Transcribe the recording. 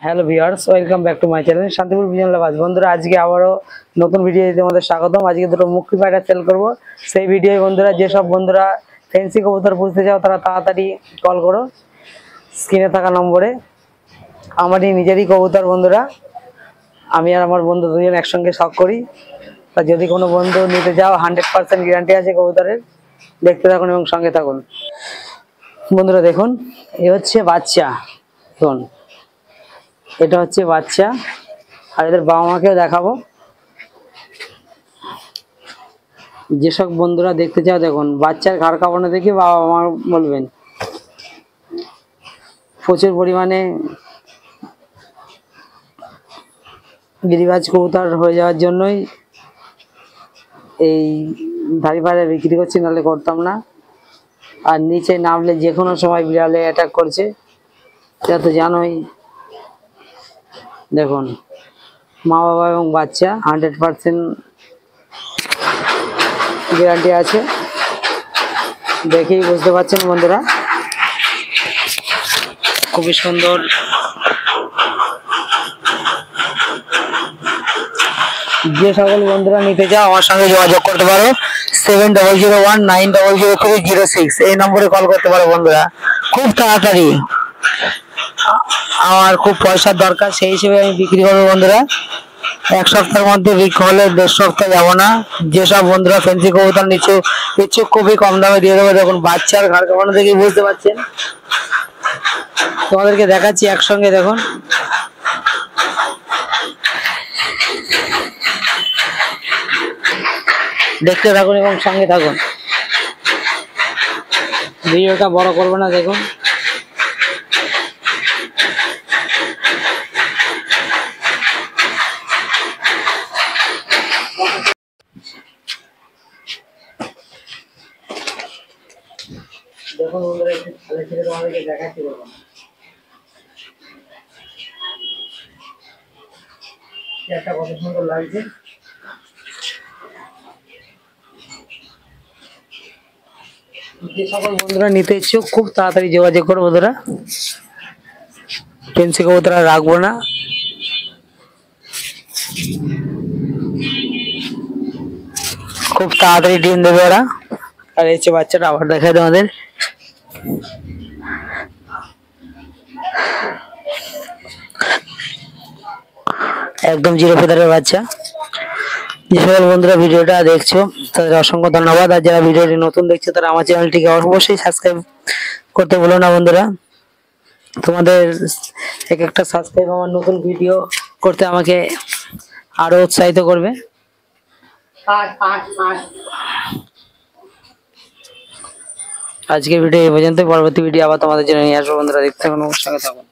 Hello viewers, welcome back to my channel Shantipur vision lovers. বন্ধুরা, আজকে আবারও নতুন ভিডিও দিতে আমাদের স্বাগতম। আজকে দুটো মুক্তি পায়রা সেল করব। সেই ভিডিও বন্ধুরা, যেসব বন্ধুরা ফ্যান্সি কবুতর পুষতে চাও তারা তাড়াতাড়ি কল করো স্ক্রিনে থাকা নম্বরে। আমারই নিজেরই কবুতর বন্ধুরা, আমি আর আমার বন্ধু দুজন একসঙ্গে শখ করি। তা যদি কোনো বন্ধু নিতে যাও 100% গ্যারান্টি আছে কবুতরের। দেখতে থাকুন এবং সঙ্গে থাকুন। বন্ধুরা দেখুন, এ হচ্ছে বাচ্চা। দেখুন, এটা হচ্ছে বাচ্চা, আর এদের বাবা মাকেও দেখাবো। যেসব বন্ধুরা দেখতে চাও দেখুন, বাচ্চার ঘাড় কাঁপানো দেখে বাবা মা বলবেন। প্রচুর পরিমাণে গিরিবাজ কবুতর হয়ে যাওয়ার জন্যই এই ধাড়ি পাড়ে বিক্রি করছি, নাহলে করতাম না। আর নিচে নামলে যে কোনো সময় বিড়ালে অ্যাটাক করছে, এটা তো জানোই। দেখুন, মা বাবা এবং বাচ্চা 100% গ্যারান্টি আছে, দেখেই বুঝতে পারছেন বন্ধুরা। খুবই সুন্দর। যে সকল বন্ধুরা নিতে চাও আমার সঙ্গে যোগাযোগ করতে পারো 7001900306 এই নম্বরে কল করতে পারো বন্ধুরা। খুব তাড়াতাড়ি, আমার খুব পয়সার দরকার, সেই হিসেবে আমি বিক্রি করবো বন্ধুরা। এক সপ্তাহের মধ্যে বিক্রি হলে 1.5 সপ্তাহ যাবো না। যেসব বন্ধুরা ফ্যান্সি কবুতর নিচ্ছে ইচ্ছুক, খুবই কম দামে দিয়ে দেবো। দেখুন, বাচ্চার ঘাড় কাঁপানো দেখে বুঝতে পারছেন। তোমাদেরকে দেখাচ্ছি একসঙ্গে। দেখুন, দেখতে থাকুন এবং সঙ্গে থাকুন। ভিডিওটা বড় করবো না। দেখুন, দেখুন বন্ধুরা, একটু খালে ছেড়ে তোমাদেরকে দেখাচ্ছি। দেখুন, একটা কত সুন্দর লাগছে। যে সকল বন্ধুরা নিতে ইচ্ছুক খুব তাড়াতাড়ি যোগাযোগ করো বন্ধুরা। ফ্যান্সি কবুতর রাখবো না। খুব তাড়াতাড়ি ডিম দেবে ওরা। আর এই যে বাচ্চাটা আবার দেখায় তোমাদের। একদম জিরো ফেদারের বাচ্চা। যে সকল বন্ধুরা ভিডিওটা দেখছো তাদের অসংখ্য ধন্যবাদ। আর যারা ভিডিওটি নতুন দেখছো তারা আমার চ্যানেলটিকে অবশ্যই সাবস্ক্রাইব করতে ভুলো না বন্ধুরা। তোমাদের এক একটা সাবস্ক্রাইব আমার নতুন ভিডিও করতে আমাকে আরো উৎসাহিত করবে। আজকের ভিডিও এই পর্যন্ত। পরবর্তী ভিডিও আবার তোমাদের জন্য নিয়ে আসবো বন্ধুরা। দেখতে থাকুন, সঙ্গে থাকুন।